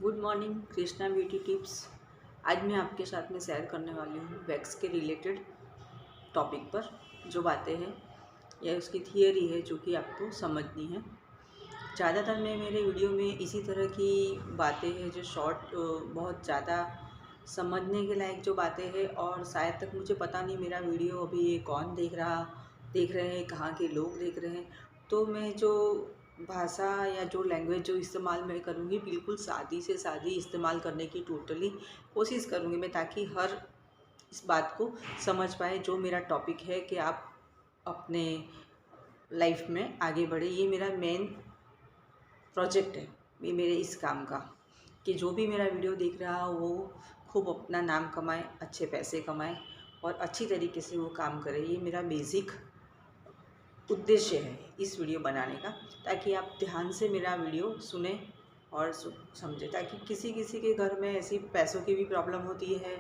Good morning Krishna beauty tips. आज मैं आपके साथ में शेयर करने वाली हूँ वैक्स के रिलेटेड टॉपिक पर जो बातें हैं या उसकी थियरी है जो कि आपको समझनी है। ज़्यादातर मैं मेरे वीडियो में इसी तरह की बातें हैं जो शॉर्ट बहुत ज़्यादा समझने के लायक जो बातें हैं, और शायद तक मुझे पता नहीं मेरा वीडियो अभी ये कौन देख रहे हैं, कहाँ के लोग देख रहे हैं। तो मैं जो भाषा या जो लैंग्वेज जो इस्तेमाल मैं करूँगी बिल्कुल सादी से सादी इस्तेमाल करने की टोटली कोशिश करूँगी मैं, ताकि हर इस बात को समझ पाए जो मेरा टॉपिक है कि आप अपने लाइफ में आगे बढ़े। ये मेरा मेन प्रोजेक्ट है, ये मेरे इस काम का, कि जो भी मेरा वीडियो देख रहा हो वो खूब अपना नाम कमाए, अच्छे पैसे कमाए और अच्छी तरीके से वो काम करे। ये मेरा बेसिक उद्देश्य है इस वीडियो बनाने का, ताकि आप ध्यान से मेरा वीडियो सुने और समझे, ताकि किसी किसी के घर में ऐसी पैसों की भी प्रॉब्लम होती है,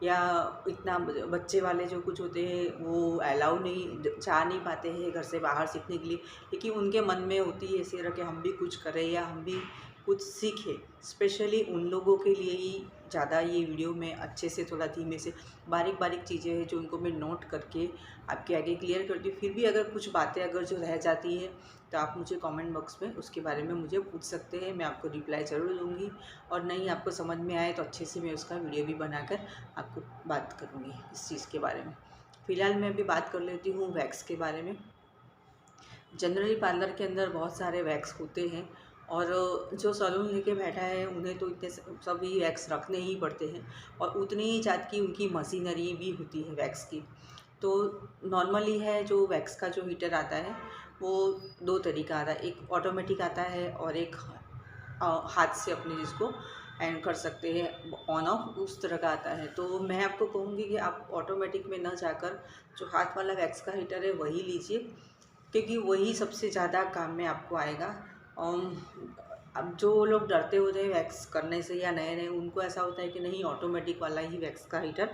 या इतना बच्चे वाले जो कुछ होते हैं वो अलाउ नहीं चाह नहीं पाते हैं घर से बाहर सीखने के लिए, लेकिन उनके मन में होती है ऐसी तरह कि हम भी कुछ करें या हम भी कुछ सीखें। स्पेशली उन लोगों के लिए ही ज़्यादा ये वीडियो में अच्छे से थोड़ा धीमे से बारीक बारीक चीज़ें हैं जो उनको मैं नोट करके आपके आगे क्लियर करती हूँ। फिर भी अगर कुछ बातें अगर जो रह जाती है तो आप मुझे कमेंट बॉक्स में उसके बारे में मुझे पूछ सकते हैं, मैं आपको रिप्लाई ज़रूर दूँगी। और नहीं आपको समझ में आए तो अच्छे से मैं उसका वीडियो भी बनाकर आपको बात करूँगी इस चीज़ के बारे में। फ़िलहाल मैं अभी बात कर लेती हूँ वैक्स के बारे में। जनरली पार्लर के अंदर बहुत सारे वैक्स होते हैं, और जो सैलून लेके बैठा है उन्हें तो इतने सभी वैक्स रखने ही पड़ते हैं, और उतनी ही जात की उनकी मशीनरी भी होती है वैक्स की। तो नॉर्मली है जो वैक्स का जो हीटर आता है वो दो तरीका आता है, एक ऑटोमेटिक आता है और एक हाथ से अपने जिसको एंड कर सकते हैं ऑन ऑफ, उस तरह का आता है। तो मैं आपको कहूँगी कि आप ऑटोमेटिक में न जाकर जो हाथ वाला वैक्स का हीटर है वही लीजिए, क्योंकि वही सबसे ज़्यादा काम में आपको आएगा। अब जो लोग डरते होते हैं वैक्स करने से या नए नए, उनको ऐसा होता है कि नहीं ऑटोमेटिक वाला ही वैक्स का हीटर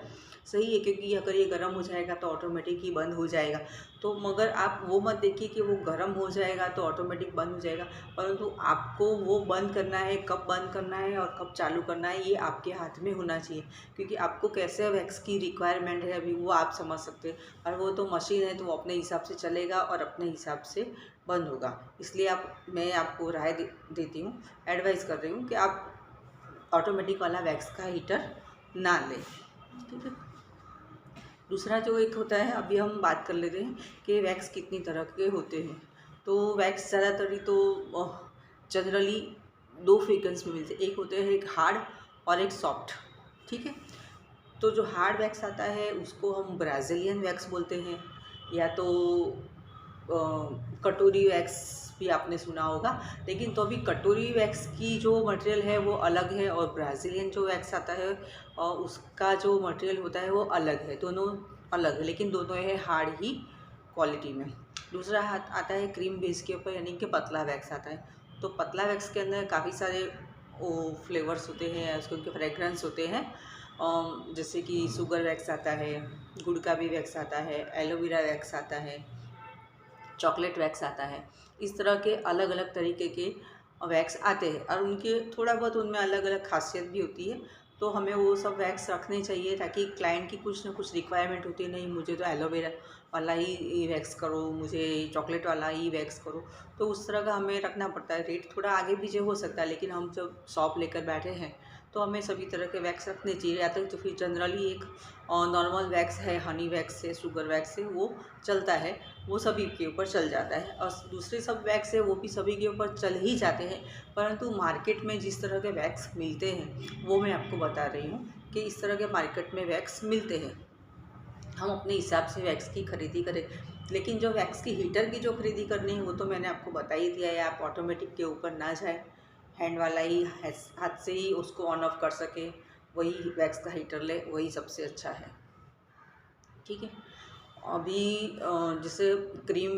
सही है, क्योंकि अगर ये गर्म हो जाएगा तो ऑटोमेटिक ही बंद हो जाएगा। तो मगर आप वो मत देखिए कि वो गर्म हो जाएगा तो ऑटोमेटिक बंद हो जाएगा, परंतु आपको वो बंद करना है, कब बंद करना है और कब चालू करना है ये आपके हाथ में होना चाहिए। क्योंकि आपको कैसे वैक्स की रिक्वायरमेंट है अभी वो आप समझ सकते हैं, और वो तो मशीन है तो वो अपने हिसाब से चलेगा और अपने हिसाब से बंद होगा। इसलिए मैं आपको राय देती हूँ, एडवाइस कर रही हूँ कि आप ऑटोमेटिक वाला वैक्स का हीटर ना लें। ठीक है। दूसरा जो एक होता है, अभी हम बात कर लेते हैं कि वैक्स कितनी तरह के होते हैं। तो वैक्स ज़्यादातर तो जनरली दो फ्रीक्वेंस में मिलते हैं, एक होते हैं एक हार्ड और एक सॉफ्ट। ठीक है। तो जो हार्ड वैक्स आता है उसको हम ब्राज़ीलियन वैक्स बोलते हैं, या तो कटोरी वैक्स भी आपने सुना होगा। लेकिन तो अभी कटोरी वैक्स की जो मटेरियल है वो अलग है, और ब्राज़ीलियन जो वैक्स आता है और उसका जो मटेरियल होता है वो अलग है। दोनों अलग है, लेकिन दोनों है हार्ड ही क्वालिटी में। दूसरा हाथ आता है क्रीम बेस के ऊपर, यानी कि पतला वैक्स आता है। तो पतला वैक्स के अंदर काफ़ी सारे वो फ्लेवर्स होते हैं, उसके उनके फ्रेगरेंस होते हैं। जैसे कि शुगर वैक्स आता है, गुड़ का भी वैक्स आता है, एलोवेरा वैक्स आता है, चॉकलेट वैक्स आता है। इस तरह के अलग अलग तरीके के वैक्स आते हैं, और उनके थोड़ा बहुत उनमें अलग अलग खासियत भी होती है। तो हमें वो सब वैक्स रखने चाहिए, ताकि क्लाइंट की कुछ ना कुछ रिक्वायरमेंट होती है, नहीं मुझे तो एलोवेरा वाला ही वैक्स करो, मुझे चॉकलेट वाला ही वैक्स करो। तो उस तरह का हमें रखना पड़ता है। रेट थोड़ा आगे पीछे हो सकता है, लेकिन हम जब शॉप लेकर बैठे हैं तो हमें सभी तरह के वैक्स रखने चाहिए। या तो फिर जनरली एक नॉर्मल वैक्स है, हनी वैक्स है, शुगर वैक्स है, वो चलता है, वो सभी के ऊपर चल जाता है। और दूसरे सब वैक्स है वो भी सभी के ऊपर चल ही जाते हैं, परंतु मार्केट में जिस तरह के वैक्स मिलते हैं वो मैं आपको बता रही हूँ कि इस तरह के मार्केट में वैक्स मिलते हैं। हम अपने हिसाब से वैक्स की खरीदी करें, लेकिन जो वैक्स की हीटर की जो खरीदी करनी है वो तो मैंने आपको बता ही दिया है। आप ऑटोमेटिक के ऊपर ना जाए, हैंड वाला ही हाथ से ही उसको ऑन ऑफ कर सके, वही वैक्स का हीटर ले, वही सबसे अच्छा है। ठीक है। अभी जैसे क्रीम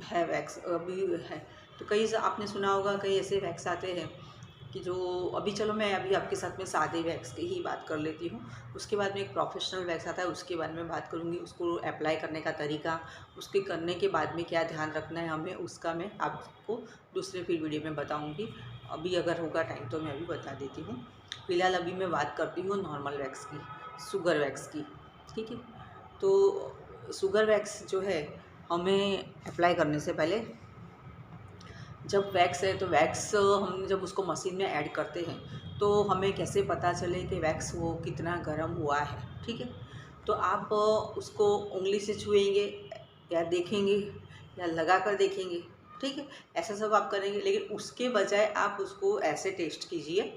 है वैक्स अभी है, तो कई आपने सुना होगा कई ऐसे वैक्स आते हैं कि जो अभी चलो मैं अभी आपके साथ में सादे वैक्स की ही बात कर लेती हूँ। उसके बाद में एक प्रोफेशनल वैक्स आता है, उसके बारे में बात करूँगी, उसको अप्लाई करने का तरीका, उसके करने के बाद में क्या ध्यान रखना है हमें, उसका मैं आपको दूसरे फिर वीडियो में बताऊँगी। अभी अगर होगा टाइम तो मैं अभी बता देती हूँ। फिलहाल अभी मैं बात करती हूँ नॉर्मल वैक्स की, शुगर वैक्स की। ठीक है, तो शुगर वैक्स जो है हमें अप्लाई करने से पहले, जब वैक्स है तो वैक्स हम जब उसको मशीन में ऐड करते हैं तो हमें कैसे पता चले कि वैक्स वो कितना गर्म हुआ है। ठीक है, तो आप उसको उंगली से छुएंगे या देखेंगे या लगा कर देखेंगे। ठीक है, ऐसा सब आप करेंगे, लेकिन उसके बजाय आप उसको ऐसे टेस्ट कीजिए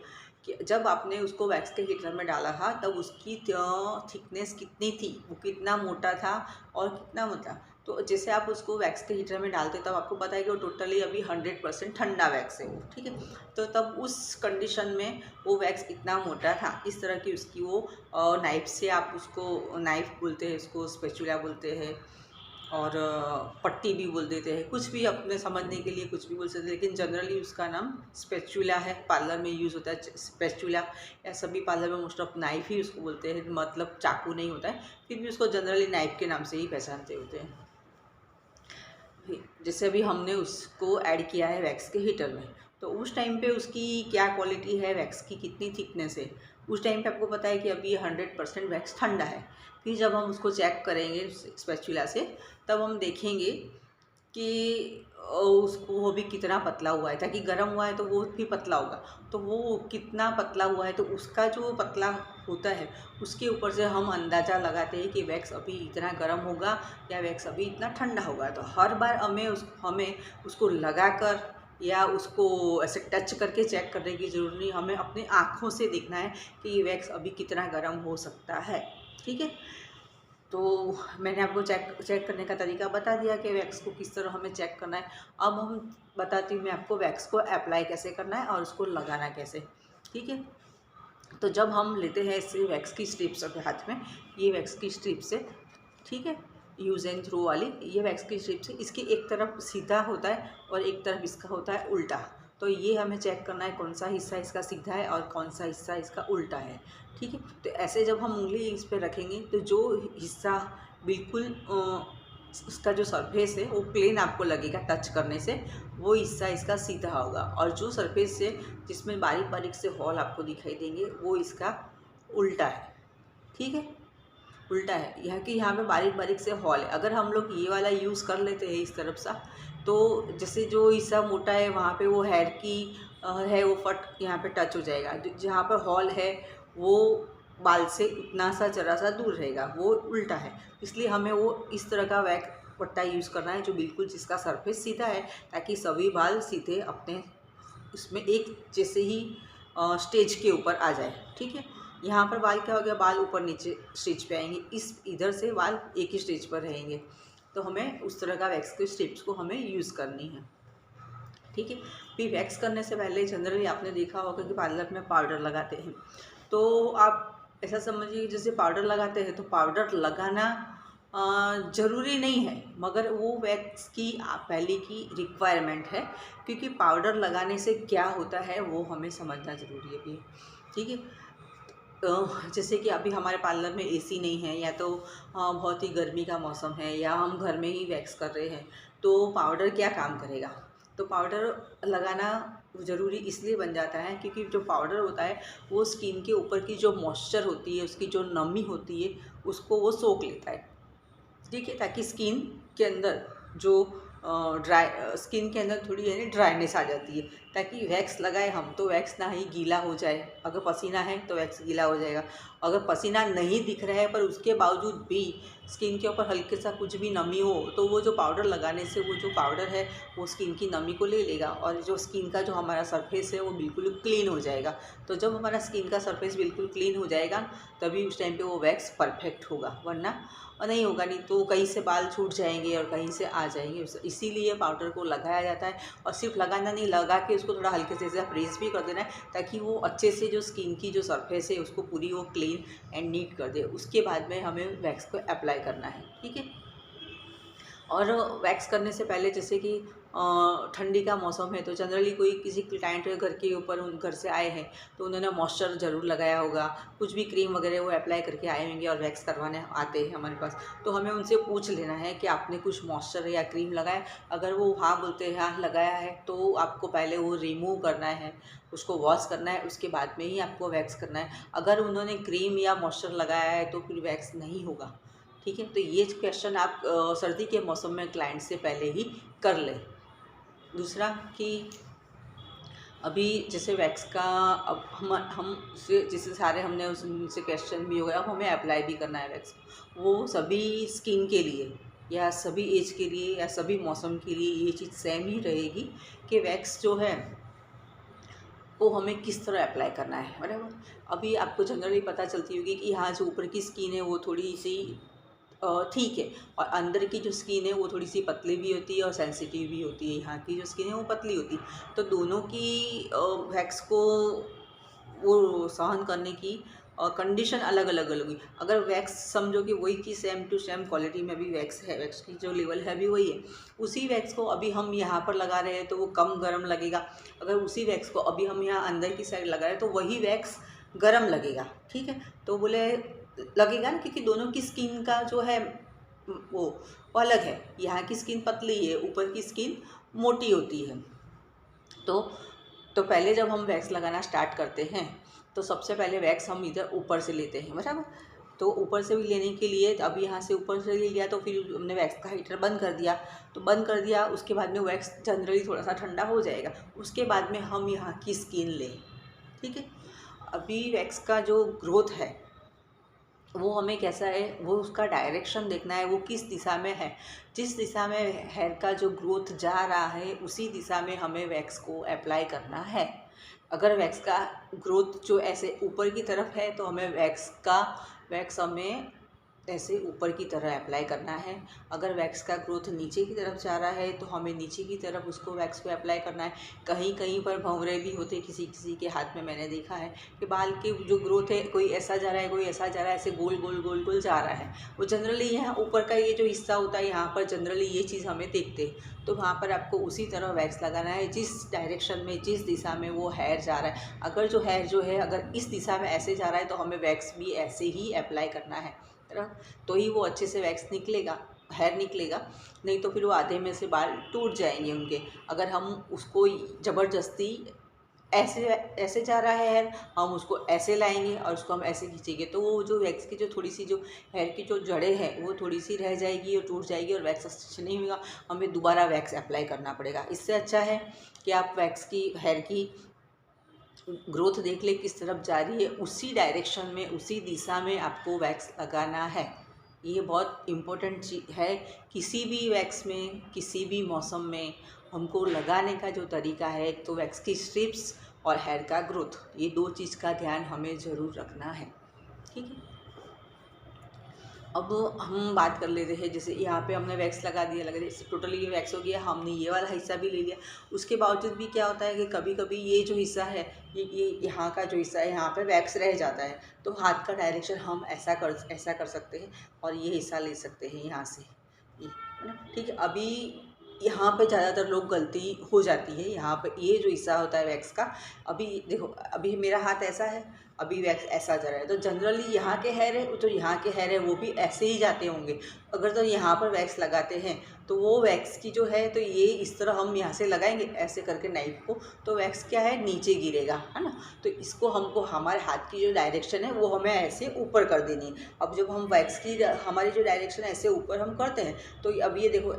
कि जब आपने उसको वैक्स के हीटर में डाला था तब उसकी थिकनेस कितनी थी, वो कितना मोटा था और कितना मोटा। तो जैसे आप उसको वैक्स के हीटर में डालते तब आपको पता है कि वो टोटली अभी 100% ठंडा वैक्स है वो। ठीक है, तो तब उस कंडीशन में वो वैक्स इतना मोटा था, इस तरह की उसकी वो नाइफ से आप उसको, नाइफ बोलते हैं उसको, स्पैचुला बोलते हैं और पट्टी भी बोल देते हैं, कुछ भी अपने समझने के लिए कुछ भी बोल सकते हैं, लेकिन जनरली उसका नाम स्पैचुला है। पार्लर में यूज़ होता है स्पैचुला, या सभी पार्लर में मोस्ट ऑफ नाइफ ही उसको बोलते हैं, मतलब चाकू नहीं होता है, फिर भी उसको जनरली नाइफ के नाम से ही पहचानते होते हैं। जैसे अभी हमने उसको ऐड किया है वैक्स के हीटर में, तो उस टाइम पे उसकी क्या क्वालिटी है, वैक्स की कितनी थिकनेस है, उस टाइम पे आपको पता है कि अभी 100% वैक्स ठंडा है। फिर जब हम उसको चेक करेंगे स्पैचुला से, तब हम देखेंगे कि उसको वो भी कितना पतला हुआ है, ताकि गर्म हुआ है तो वो भी पतला होगा, तो वो कितना पतला हुआ है, तो उसका जो पतला होता है उसके ऊपर से हम अंदाज़ा लगाते हैं कि वैक्स अभी इतना गर्म होगा या वैक्स अभी इतना ठंडा होगा। तो हर बार हमें उसको लगाकर या उसको ऐसे टच करके चेक करने की ज़रूरत नहीं, हमें अपनी आँखों से देखना है कि ये वैक्स अभी कितना गर्म हो सकता है। ठीक है, तो मैंने आपको चेक करने का तरीका बता दिया कि वैक्स को किस तरह हमें चेक करना है। अब हम बताती हूँ मैं आपको वैक्स को अप्लाई कैसे करना है और उसको लगाना कैसे। ठीक है, तो जब हम लेते हैं इसे वैक्स की स्ट्रिप्स अपने हाथ में, ये वैक्स की स्ट्रिप्स है। ठीक है, यूज़ एंड थ्रो वाली ये वैक्स की स्ट्रिप्स है, इसकी एक तरफ सीधा होता है और एक तरफ इसका होता है उल्टा। तो ये हमें चेक करना है कौन सा हिस्सा इसका सीधा है और कौन सा हिस्सा इसका उल्टा है। ठीक है, तो ऐसे जब हम उंगली इस पर रखेंगे तो जो हिस्सा बिल्कुल उसका जो सरफेस है वो प्लेन आपको लगेगा टच करने से, वो हिस्सा इसका सीधा होगा, और जो सरफेस से जिसमें बारीक बारीक से हॉल आपको दिखाई देंगे वो इसका उल्टा है। ठीक है, उल्टा है, यह कि यहाँ पे बारीक बारीक से हॉल है। अगर हम लोग ये वाला यूज़ कर लेते हैं इस तरफ सा, तो जैसे जो हिस्सा मोटा है वहाँ पे वो हेयर की है वो फट यहाँ पे टच हो जाएगा, जहाँ पर हॉल है वो बाल से उतना सा जरा सा दूर रहेगा, वो उल्टा है। इसलिए हमें वो इस तरह का वैक पट्टा यूज़ करना है जो बिल्कुल जिसका सरफेस सीधा है, ताकि सभी बाल सीधे अपने उसमें एक जैसे ही स्टेज के ऊपर आ जाए। ठीक है, यहाँ पर बाल क्या हो गया, बाल ऊपर नीचे स्टेज पे आएंगे, इस इधर से बाल एक ही स्टेज पर रहेंगे। तो हमें उस तरह का वैक्स के स्ट्रिप्स को हमें यूज़ करनी है। ठीक है, फिर वैक्स करने से पहले जनरली आपने देखा होगा कि पार्लर में पाउडर लगाते हैं, तो आप ऐसा समझिए जैसे पाउडर लगाते हैं तो पाउडर लगाना ज़रूरी नहीं है, मगर वो वैक्स की पहले की रिक्वायरमेंट है, क्योंकि पाउडर लगाने से क्या होता है वो हमें समझना ज़रूरी है भी। ठीक है, जैसे कि अभी हमारे पार्लर में एसी नहीं है, या तो बहुत ही गर्मी का मौसम है, या हम घर में ही वैक्स कर रहे हैं, तो पाउडर क्या काम करेगा। तो पाउडर लगाना ज़रूरी इसलिए बन जाता है क्योंकि जो पाउडर होता है वो स्किन के ऊपर की जो मॉइस्चर होती है, उसकी जो नमी होती है, उसको वो सोख लेता है। ठीक है, ताकि स्किन के अंदर जो स्किन के अंदर थोड़ी यानी ड्राइनेस आ जाती है, ताकि वैक्स लगाए हम तो वैक्स ना ही गीला हो जाए। अगर पसीना है तो वैक्स गीला हो जाएगा, अगर पसीना नहीं दिख रहा है पर उसके बावजूद भी स्किन के ऊपर हल्के सा कुछ भी नमी हो, तो वो जो पाउडर लगाने से वो जो पाउडर है वो स्किन की नमी को ले लेगा, और जो स्किन का जो हमारा सरफेस है वो बिल्कुल क्लीन हो जाएगा। तो जब हमारा स्किन का सरफेस बिल्कुल क्लीन हो जाएगा तभी उस टाइम पे वो वैक्स परफेक्ट होगा, वरना नहीं होगा, नहीं तो कहीं से बाल छूट जाएंगे और कहीं से आ जाएंगे। इसीलिए पाउडर को लगाया जाता है, और सिर्फ लगाना नहीं, लगा के उसको थोड़ा हल्के से ऐसे प्रेस भी कर देना है, ताकि वो अच्छे से जो स्किन की जो सरफेस है उसको पूरी वो क्लीन एंड नीट कर दे। उसके बाद में हमें वैक्स को अप्लाई करना है। ठीक है, और वैक्स करने से पहले जैसे कि ठंडी का मौसम है तो जनरली कोई किसी क्लाइंट के घर के ऊपर उन घर से आए हैं तो उन्होंने मॉइस्चर ज़रूर लगाया होगा, कुछ भी क्रीम वगैरह वो अप्लाई करके आए होंगे और वैक्स करवाने आते हैं हमारे पास। तो हमें उनसे पूछ लेना है कि आपने कुछ मॉइस्चर या क्रीम लगाया। अगर वो हाँ बोलते हैं हाँ लगाया है तो आपको पहले वो रिमूव करना है, उसको वॉश करना है, उसके बाद में ही आपको वैक्स करना है। अगर उन्होंने क्रीम या मॉइस्चर लगाया है तो फिर वैक्स नहीं होगा। ठीक है, तो ये क्वेश्चन आप सर्दी के मौसम में क्लाइंट से पहले ही कर लें। दूसरा कि अभी जैसे वैक्स का अब हम से जैसे सारे हमने उनसे क्वेश्चन भी हो गया, अब हमें अप्लाई भी करना है वैक्स। वो सभी स्किन के लिए या सभी एज के लिए या सभी मौसम के लिए ये चीज़ सेम ही रहेगी कि वैक्स जो है वो हमें किस तरह अप्लाई करना है, बराबर। अभी आपको जनरली पता चलती होगी कि हाँ जो ऊपर की स्किन है वो थोड़ी सी ठीक है, और अंदर की जो स्किन है वो थोड़ी सी पतली भी होती है और सेंसिटिव भी होती है। यहाँ की जो स्किन है वो पतली होती है, तो दोनों की वैक्स को वो सहन करने की कंडीशन अलग अलग अलग हुई। अगर वैक्स समझो कि वही की सेम टू सेम क्वालिटी में भी वैक्स है, वैक्स की जो लेवल है भी वही है, उसी वैक्स को अभी हम यहाँ पर लगा रहे हैं तो वो कम गर्म लगेगा। अगर उसी वैक्स को अभी हम यहाँ अंदर की साइड लगा रहे हैं तो वही वैक्स गर्म लगेगा। ठीक है, तो बोले लगेगा ना, क्योंकि दोनों की स्किन का जो है वो अलग है। यहाँ की स्किन पतली है, ऊपर की स्किन मोटी होती है। तो पहले जब हम वैक्स लगाना स्टार्ट करते हैं तो सबसे पहले वैक्स हम इधर ऊपर से लेते हैं, बराबर। तो ऊपर से भी लेने के लिए अब यहाँ से ऊपर से ले लिया तो फिर हमने वैक्स का हीटर बंद कर दिया। तो बंद कर दिया, उसके बाद में वैक्स जनरली थोड़ा सा ठंडा हो जाएगा, उसके बाद में हम यहाँ की स्किन लें। ठीक है, अभी वैक्स का जो ग्रोथ है वो हमें कैसा है, वो उसका डायरेक्शन देखना है, वो किस दिशा में है। जिस दिशा में हेयर का जो ग्रोथ जा रहा है उसी दिशा में हमें वैक्स को अप्लाई करना है। अगर वैक्स का ग्रोथ जो ऐसे ऊपर की तरफ है तो हमें वैक्स हमें ऐसे ऊपर की तरह अप्लाई करना है। अगर वैक्स का ग्रोथ नीचे की तरफ जा रहा है तो हमें नीचे की तरफ उसको वैक्स पे अप्लाई करना है। कहीं कहीं पर भंवरे भी होते, किसी किसी के हाथ में मैंने देखा है कि बाल के जो ग्रोथ है कोई ऐसा जा रहा है, कोई ऐसा जा रहा है, ऐसे गोल गोल गोल गोल जा रहा है। वो जनरली यहाँ ऊपर का ये जो हिस्सा होता है यहाँ पर जनरली ये चीज़ हमें देखते हैं, तो वहाँ पर आपको उसी तरह वैक्स लगाना है जिस डायरेक्शन में, जिस दिशा में वो हेयर जा रहा है। अगर जो हेयर जो है अगर इस दिशा में ऐसे जा रहा है तो हमें वैक्स भी ऐसे ही अप्लाई करना है, तो ही वो अच्छे से वैक्स निकलेगा, हेयर निकलेगा। नहीं तो फिर वो आधे में से बाल टूट जाएंगे उनके। अगर हम उसको ज़बरदस्ती ऐसे ऐसे जा रहा है हेयर, हम उसको ऐसे लाएंगे और उसको हम ऐसे खींचेंगे तो वो जो वैक्स की जो थोड़ी सी जो हेयर की जो जड़ें हैं वो थोड़ी सी रह जाएगी और टूट जाएगी और वैक्स अच्छे नहीं होगा, हमें दोबारा वैक्स अप्लाई करना पड़ेगा। इससे अच्छा है कि आप वैक्स की हेयर की ग्रोथ देख ले किस तरफ जा रही है, उसी डायरेक्शन में उसी दिशा में आपको वैक्स लगाना है। ये बहुत इम्पोर्टेंट चीज़ है। किसी भी वैक्स में किसी भी मौसम में हमको लगाने का जो तरीका है, एक तो वैक्स की स्ट्रिप्स और हेयर का ग्रोथ, ये दो चीज़ का ध्यान हमें ज़रूर रखना है। ठीक है, अब हम बात कर लेते हैं। जैसे यहाँ पे हमने वैक्स लगा दिया टोटली ये वैक्स हो गया, हमने ये वाला हिस्सा भी ले लिया। उसके बावजूद भी क्या होता है कि कभी कभी ये जो हिस्सा है, ये यहाँ का जो हिस्सा है यहाँ पे वैक्स रह जाता है, तो हाथ का डायरेक्शन हम ऐसा कर सकते हैं और ये हिस्सा ले सकते हैं यहाँ से, ये है ना। ठीक है, अभी यहाँ पे ज़्यादातर लोग गलती हो जाती है। यहाँ पे ये जो हिस्सा होता है वैक्स का, अभी देखो अभी मेरा हाथ ऐसा है, अभी वैक्स ऐसा जा रहा है, तो जनरली यहाँ के हेयर है तो यहाँ के हेयर है वो भी ऐसे ही जाते होंगे। अगर तो यहाँ पर वैक्स लगाते हैं तो वो वैक्स की जो है, तो ये इस तरह हम यहाँ से लगाएंगे ऐसे करके नाइफ को, तो वैक्स क्या है नीचे गिरेगा, है ना। तो इसको हमको हमारे हाथ की जो डायरेक्शन है वो हमें ऐसे ऊपर कर देनी है। अब जब हम वैक्स की हमारी जो डायरेक्शन ऐसे ऊपर हम करते हैं तो अब ये देखो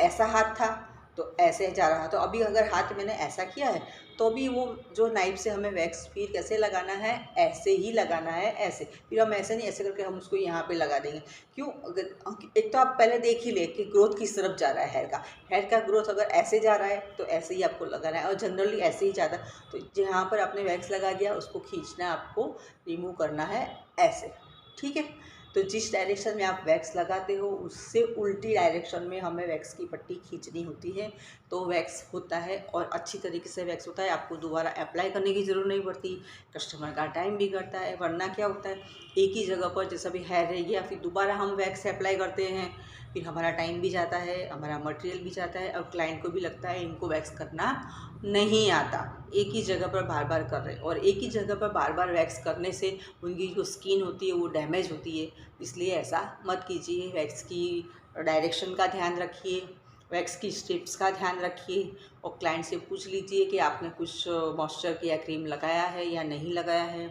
ऐसा हाथ था तो ऐसे जा रहा, तो अभी अगर हाथ मैंने ऐसा किया है तो भी वो जो नाइफ से हमें वैक्स फिर कैसे लगाना है, ऐसे ही लगाना है, ऐसे। फिर हम ऐसे नहीं, ऐसे करके हम उसको यहाँ पे लगा देंगे। क्यों? अगर एक तो आप पहले देख ही ले कि ग्रोथ किस तरफ जा रहा है हेयर का ग्रोथ अगर ऐसे जा रहा है तो ऐसे ही आपको लगाना है, और जनरली ऐसे ही जाता है। तो जहाँ पर आपने वैक्स लगा दिया उसको खींचना है, आपको रिमूव करना है ऐसे। ठीक है, तो जिस डायरेक्शन में आप वैक्स लगाते हो उससे उल्टी डायरेक्शन में हमें वैक्स की पट्टी खींचनी होती है, तो वैक्स होता है और अच्छी तरीके से वैक्स होता है। आपको दोबारा अप्लाई करने की ज़रूरत नहीं पड़ती, कस्टमर का टाइम भी करता है। वरना क्या होता है, एक ही जगह पर जैसा भी हेयर रह गया, फिर दोबारा हम वैक्स अप्लाई करते हैं, फिर हमारा टाइम भी जाता है, हमारा मटेरियल भी जाता है, और क्लाइंट को भी लगता है इनको वैक्स करना नहीं आता, एक ही जगह पर बार बार कर रहे हैं। और एक ही जगह पर बार बार वैक्स करने से उनकी जो स्किन होती है वो डैमेज होती है, इसलिए ऐसा मत कीजिए। वैक्स की डायरेक्शन का ध्यान रखिए, वैक्स की स्टेप्स का ध्यान रखिए, और क्लाइंट से पूछ लीजिए कि आपने कुछ मॉइस्चर या क्रीम लगाया है या नहीं लगाया है।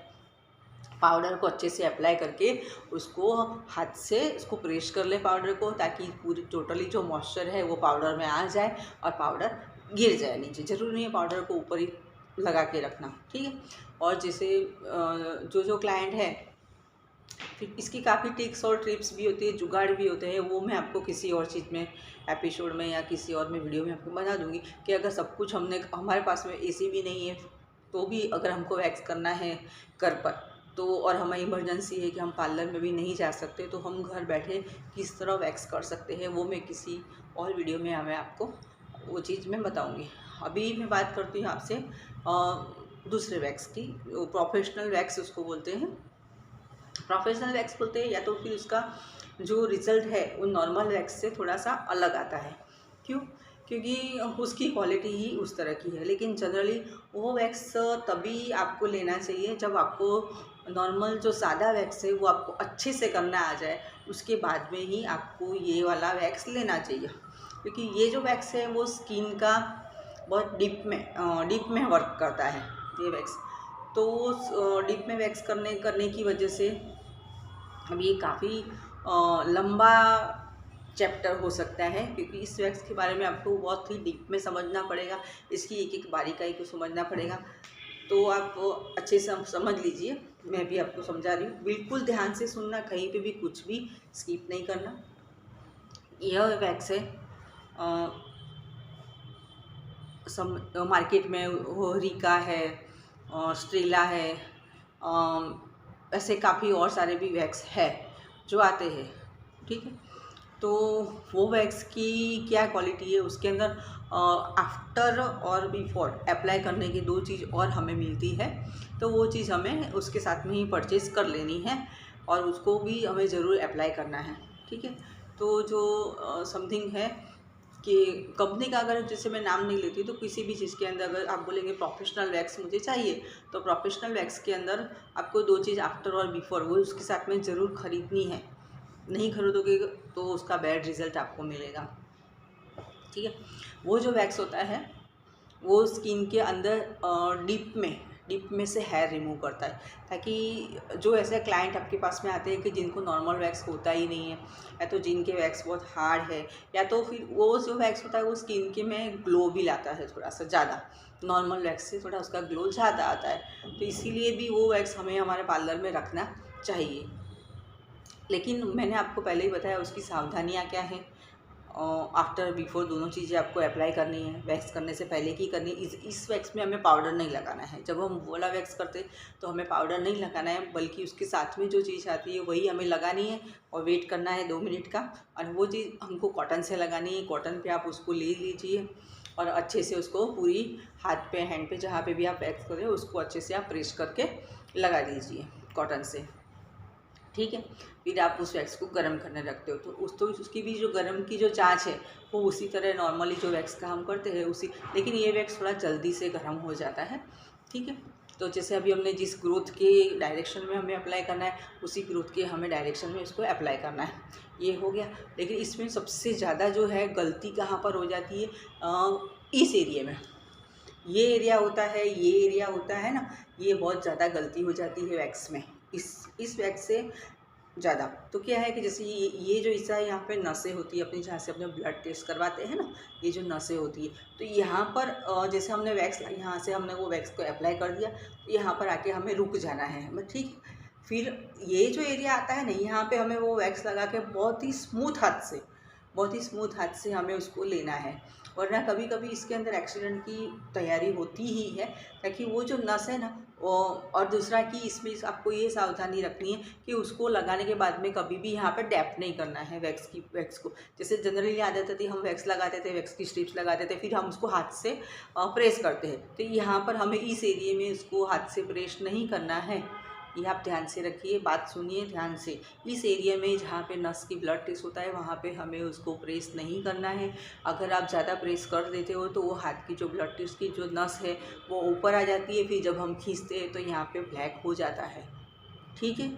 पाउडर को अच्छे से अप्लाई करके उसको हाथ से उसको प्रेस कर ले पाउडर को, ताकि पूरी टोटली जो मॉइस्चर है वो पाउडर में आ जाए और पाउडर गिर जाए नीचे। ज़रूरी नहीं है पाउडर को ऊपर ही लगा के रखना, ठीक है। और जैसे जो क्लाइंट है, फिर इसकी काफ़ी टिक्स और ट्रिप्स भी होती है, जुगाड़ भी होते हैं, वो मैं आपको किसी और चीज़ में, एपिसोड में या किसी और में वीडियो में आपको बता दूंगी कि अगर सब कुछ हमारे पास में एसी भी नहीं है, तो भी अगर हमको वैक्स करना है घर पर, तो और हमें इमरजेंसी है कि हम पार्लर में भी नहीं जा सकते, तो हम घर बैठे किस तरह वैक्स कर सकते हैं, वो मैं किसी और वीडियो में आपको वो चीज़ मैं बताऊँगी। अभी मैं बात करती हूँ आपसे दूसरे वैक्स की, प्रोफेशनल वैक्स उसको बोलते हैं। प्रोफेशनल वैक्स बोलते हैं, या तो फिर उसका जो रिज़ल्ट है वो नॉर्मल वैक्स से थोड़ा सा अलग आता है। क्यों? क्योंकि उसकी क्वालिटी ही उस तरह की है। लेकिन जनरली वो वैक्स तभी आपको लेना चाहिए जब आपको नॉर्मल जो सादा वैक्स है वो आपको अच्छे से करना आ जाए, उसके बाद में ही आपको ये वाला वैक्स लेना चाहिए। क्योंकि ये जो वैक्स है वो स्किन का बहुत डीप में वर्क करता है ये वैक्स। तो डीप में वैक्स करने की वजह से अब ये काफ़ी लंबा चैप्टर हो सकता है, क्योंकि इस वैक्स के बारे में आपको बहुत ही डीप में समझना पड़ेगा, इसकी एक एक बारीकाई को समझना पड़ेगा। तो आप अच्छे से समझ लीजिए, मैं भी आपको समझा रही हूँ, बिल्कुल ध्यान से सुनना, कहीं पे भी कुछ भी स्किप नहीं करना। यह वैक्स है मार्केट में होरिका है, स्ट्रेला है, ऐसे काफ़ी और सारे भी वैक्स है जो आते हैं, ठीक है। तो वो वैक्स की क्या क्वालिटी है, उसके अंदर आफ्टर और बिफोर अप्लाई करने की दो चीज़ और हमें मिलती है, तो वो चीज़ हमें उसके साथ में ही परचेज़ कर लेनी है और उसको भी हमें ज़रूर अप्लाई करना है, ठीक है। तो जो समथिंग है कि कंपनी का अगर जैसे मैं नाम नहीं लेती, तो किसी भी चीज़ के अंदर अगर आप बोलेंगे प्रोफेशनल वैक्स मुझे चाहिए, तो प्रोफेशनल वैक्स के अंदर आपको दो चीज़ आफ्टर और बिफोर वो उसके साथ में ज़रूर खरीदनी है। नहीं खरीदोगे तो उसका बैड रिज़ल्ट आपको मिलेगा, ठीक है। वो जो वैक्स होता है वो स्किन के अंदर डीप में से हेयर रिमूव करता है, ताकि जो ऐसे क्लाइंट आपके पास में आते हैं कि जिनको नॉर्मल वैक्स होता ही नहीं है, या तो जिनके वैक्स बहुत हार्ड है, या तो फिर वो जो वैक्स होता है वो स्किन के में ग्लो भी लाता है थोड़ा सा ज़्यादा, नॉर्मल वैक्स से थोड़ा उसका ग्लो ज़्यादा आता है, तो इसीलिए भी वो वैक्स हमें हमारे पार्लर में रखना चाहिए। लेकिन मैंने आपको पहले ही बताया उसकी सावधानियाँ क्या हैं। आफ्टर बिफोर दोनों चीज़ें आपको अप्लाई करनी है, वैक्स करने से पहले की करनी। इस वैक्स में हमें पाउडर नहीं लगाना है, जब हम वाला वैक्स करते तो हमें पाउडर नहीं लगाना है, बल्कि उसके साथ में जो चीज़ आती है वही हमें लगानी है और वेट करना है 2 मिनट का। और वो चीज़ हमको कॉटन से लगानी है, कॉटन पे आप उसको ले लीजिए और अच्छे से उसको पूरी हाथ पे, हैंड पे, जहाँ पे भी आप वैक्स करें उसको अच्छे से आप प्रेस करके लगा दीजिए कॉटन से, ठीक है। फिर आप उस वैक्स को गर्म करने रखते हो, तो उसकी भी जो गर्म की जो जांच है वो उसी तरह नॉर्मली जो वैक्स का हम करते हैं उसी, लेकिन ये वैक्स थोड़ा जल्दी से गर्म हो जाता है, ठीक है। तो जैसे अभी हमने जिस ग्रोथ के डायरेक्शन में हमें अप्लाई करना है उसी ग्रोथ के हमें डायरेक्शन में इसको अप्लाई करना है, ये हो गया। लेकिन इसमें सबसे ज़्यादा जो है गलती कहाँ पर हो जाती है, इस एरिया में, ये एरिया होता है, ये एरिया होता है ना, ये बहुत ज़्यादा गलती हो जाती है वैक्स में, इस वैक्स से ज़्यादा। तो क्या है कि जैसे ये जो हिस्सा है यहाँ पे नसें होती है अपनी, जहाँ से अपने ब्लड टेस्ट करवाते हैं ना, ये जो नसें होती है, तो यहाँ पर जैसे हमने वैक्स यहाँ से हमने वो वैक्स को अप्लाई कर दिया, तो यहाँ पर आके हमें रुक जाना है, बस, ठीक। फिर ये जो एरिया आता है ना, यहाँ पे हमें वो वैक्स लगा के बहुत ही स्मूथ हाथ से हमें उसको लेना है। वरना कभी कभी इसके अंदर एक्सीडेंट की तैयारी होती ही है, ताकि वो जो नस है ना और दूसरा कि इसमें आपको ये सावधानी रखनी है कि उसको लगाने के बाद में कभी भी यहाँ पर डैप नहीं करना है वैक्स को। जैसे जनरली आदत होती हम वैक्स लगाते थे, वैक्स की स्ट्रिप्स लगाते थे, फिर हम उसको हाथ से प्रेस करते हैं, तो यहाँ पर हमें इस एरिए में उसको हाथ से प्रेस नहीं करना है। ये आप ध्यान से रखिए, बात सुनिए ध्यान से। इस एरिया में जहाँ पे नस की ब्लड टेस्ट होता है वहाँ पे हमें उसको प्रेस नहीं करना है। अगर आप ज़्यादा प्रेस कर देते हो तो वो हाथ की जो ब्लड टेस्ट की जो नस है वो ऊपर आ जाती है, फिर जब हम खींचते हैं तो यहाँ पे ब्लैक हो जाता है। ठीक है,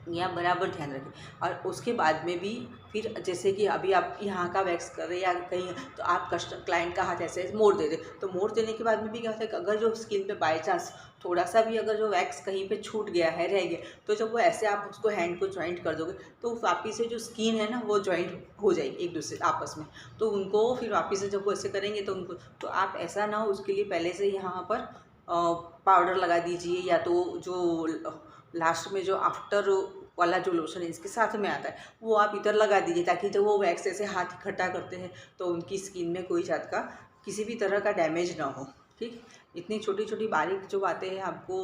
यहाँ बराबर ध्यान रखें। और उसके बाद में भी फिर जैसे कि अभी आप यहाँ का वैक्स कर रहे हैं या कहीं, तो आप क्लाइंट का हाथ ऐसे मोड़ दे रहे, तो मोड़ देने के बाद में भी क्या होता है कि अगर जो स्किन पे बाय चांस थोड़ा सा भी अगर जो वैक्स कहीं पे छूट गया है, रह गया, तो जब वो ऐसे आप उसको हैंड को जॉइंट कर दोगे तो वापिस से जो स्किन है ना वो जॉइंट हो जाएगी एक दूसरे आपस में। तो उनको फिर वापिस से जब वो ऐसे करेंगे तो उनको, तो आप ऐसा ना हो उसके लिए पहले से यहाँ पर पाउडर लगा दीजिए, या तो जो लास्ट में जो आफ्टर वाला जो लोशन इसके साथ में आता है वो आप इधर लगा दीजिए, ताकि जब वो वैक्स ऐसे हाथ इकट्ठा करते हैं तो उनकी स्किन में कोई जात का किसी भी तरह का डैमेज ना हो। ठीक, इतनी छोटी छोटी बारीक जो बातें हैं आपको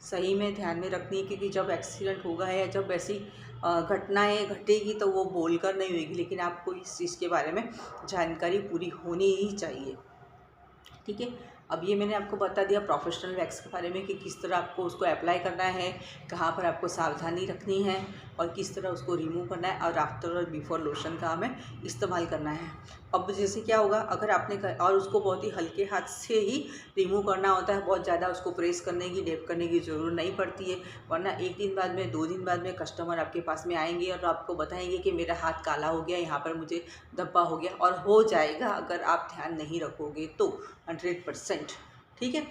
सही में ध्यान में रखनी है, क्योंकि जब एक्सीडेंट होगा या जब ऐसी घटनाएँ घटेगी तो वो बोलकर नहीं होगी, लेकिन आपको इस चीज़ के बारे में जानकारी पूरी होनी ही चाहिए। ठीक है, अब ये मैंने आपको बता दिया प्रोफेशनल वैक्स के बारे में कि किस तरह आपको उसको अप्लाई करना है, कहाँ पर आपको सावधानी रखनी है और किस तरह उसको रिमूव करना है, और आफ्टर और बिफोर लोशन का हमें इस्तेमाल करना है। अब जैसे क्या होगा, अगर आपने और उसको बहुत ही हल्के हाथ से ही रिमूव करना होता है, बहुत ज़्यादा उसको प्रेस करने की डैप करने की ज़रूरत नहीं पड़ती है, वरना एक दिन बाद में 2 दिन बाद में कस्टमर आपके पास में आएंगे और आपको बताएंगे कि मेरा हाथ काला हो गया, यहाँ पर मुझे धब्बा हो गया, और हो जाएगा अगर आप ध्यान नहीं रखोगे तो 100%। ठीक है,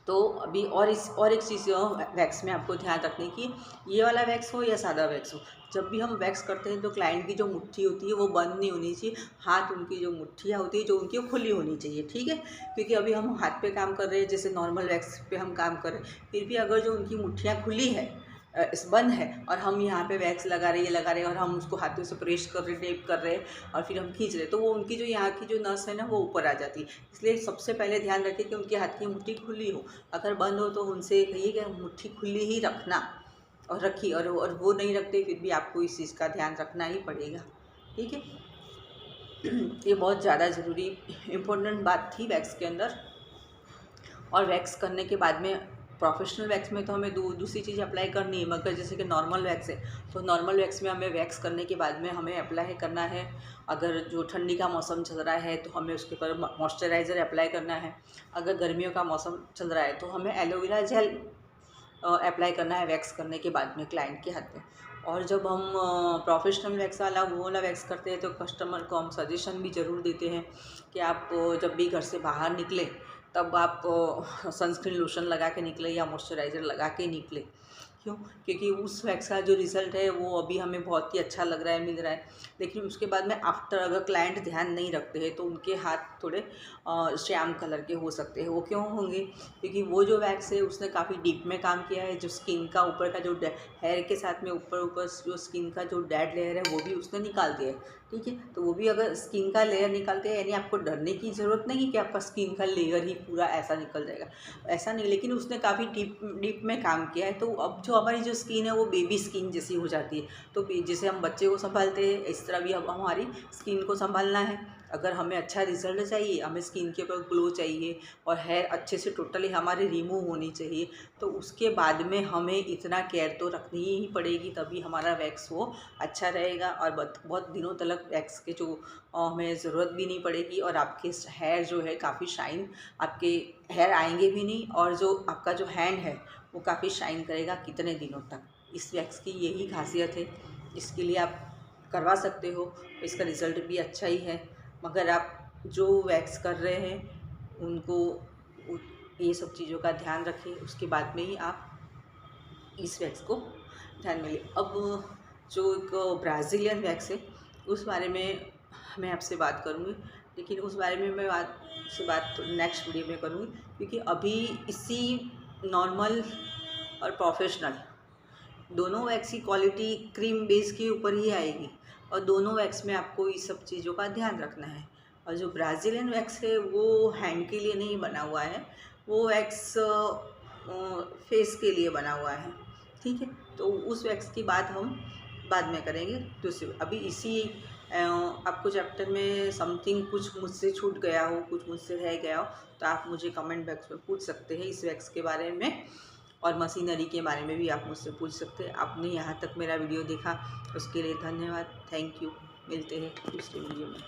तो अभी और एक चीज़ वैक्स में आपको ध्यान रखने की, ये वाला वैक्स हो या सादा वैक्स हो, जब भी हम वैक्स करते हैं तो क्लाइंट की जो मुट्ठी होती है वो बंद नहीं होनी चाहिए, हाथ उनकी जो मुट्ठियाँ होती है जो उनकी वो खुली होनी चाहिए। ठीक है, क्योंकि अभी हम हाथ पे काम कर रहे हैं, जैसे नॉर्मल वैक्स पे हम काम कर रहे हैं, फिर भी अगर जो उनकी मुट्ठियाँ खुली है इस बंद है और हम यहाँ पे वैक्स लगा रहे हैं और हम उसको हाथों से प्रेस कर रहे, टेप कर रहे हैं और फिर हम खींच रहे, तो वो उनकी जो यहाँ की जो नस है ना वो ऊपर आ जाती है। इसलिए सबसे पहले ध्यान रखें कि उनके हाथ की मुट्ठी खुली हो, अगर बंद हो तो उनसे कहिए कि मुट्ठी खुली ही रखना, और रखिए, और वो नहीं रखते फिर भी आपको इस चीज़ का ध्यान रखना ही पड़ेगा। ठीक है, ये बहुत ज़्यादा ज़रूरी इम्पोर्टेंट बात थी वैक्स के अंदर। और वैक्स करने के बाद में प्रोफेशनल वैक्स में तो हमें दूसरी चीज़ अप्लाई करनी है, मगर जैसे कि नॉर्मल वैक्स है तो नॉर्मल वैक्स में हमें वैक्स करने के बाद में हमें अप्लाई करना है, अगर जो ठंडी का मौसम चल रहा है तो हमें उसके ऊपर मॉइस्चराइज़र अप्लाई करना है, अगर गर्मियों का मौसम चल रहा है तो हमें एलोवेरा जेल अप्लाई करना है वैक्स करने के बाद में क्लाइंट के हाथ में। और जब हम प्रोफेशनल वैक्स वाला वो वाला वैक्स करते हैं तो कस्टमर को हम सजेशन भी ज़रूर देते हैं कि आप जब भी घर से बाहर निकले तब आप सनस्क्रीन लोशन लगा के निकले या मॉइस्चराइज़र लगा के निकले। क्यों? क्योंकि उस वैक्स का जो रिज़ल्ट है वो अभी हमें बहुत ही अच्छा लग रहा है, मिल रहा है, लेकिन उसके बाद में आफ्टर अगर क्लाइंट ध्यान नहीं रखते हैं तो उनके हाथ थोड़े श्याम कलर के हो सकते हैं। वो क्यों होंगे? क्योंकि वो जो वैक्स है उसने काफ़ी डीप में काम किया है, जो स्किन का ऊपर का जो हेयर के साथ में ऊपर जो स्किन का जो डेड लेयर है वो भी उसने निकाल दिया है। ठीक है, तो वो भी अगर स्किन का लेयर निकालते हैं, यानी आपको डरने की ज़रूरत नहीं कि आपका स्किन का लेयर ही पूरा ऐसा निकल जाएगा, ऐसा नहीं, लेकिन उसने काफ़ी डीप में काम किया है। तो अब जो हमारी जो स्किन है वो बेबी स्किन जैसी हो जाती है, तो जैसे हम बच्चे को संभालते हैं इस तरह भी अब हमारी स्किन को संभालना है। अगर हमें अच्छा रिजल्ट चाहिए, हमें स्किन के ऊपर ग्लो चाहिए और हेयर अच्छे से टोटली हमारे रिमूव होनी चाहिए, तो उसके बाद में हमें इतना केयर तो रखनी ही पड़ेगी, तभी हमारा वैक्स वो अच्छा रहेगा और बहुत दिनों तक वैक्स के जो हमें ज़रूरत भी नहीं पड़ेगी, और आपके हेयर जो है काफ़ी शाइन, आपके हेयर आएंगे भी नहीं, और जो आपका जो हैंड है वो काफ़ी शाइन करेगा कितने दिनों तक। इस वैक्स की यही खासियत है, इसके लिए आप करवा सकते हो, इसका रिज़ल्ट भी अच्छा ही है। मगर आप जो वैक्स कर रहे हैं उनको ये सब चीज़ों का ध्यान रखें, उसके बाद में ही आप इस वैक्स को ध्यान में लें। अब जो एक ब्राज़ीलियन वैक्स है उस बारे में मैं आपसे बात करूँगी, लेकिन उस बारे में मैं बात नेक्स्ट वीडियो में करूँगी, क्योंकि अभी इसी नॉर्मल और प्रोफेशनल दोनों वैक्स की क्वालिटी क्रीम बेस के ऊपर ही आएगी, और दोनों वैक्स में आपको इस सब चीज़ों का ध्यान रखना है। और जो ब्राज़ीलियन वैक्स है वो हैंड के लिए नहीं बना हुआ है, वो वैक्स फेस के लिए बना हुआ है। ठीक है, तो उस वैक्स की बात हम बाद में करेंगे। तो अभी इसी आपको चैप्टर में समथिंग कुछ मुझसे छूट गया हो, कुछ मुझसे रह गया हो, तो आप मुझे कमेंट बॉक्स में पूछ सकते हैं इस वैक्स के बारे में, और मशीनरी के बारे में भी आप मुझसे पूछ सकते हैं। आपने यहाँ तक मेरा वीडियो देखा उसके लिए धन्यवाद, थैंक यू। मिलते हैं दूसरे वीडियो में।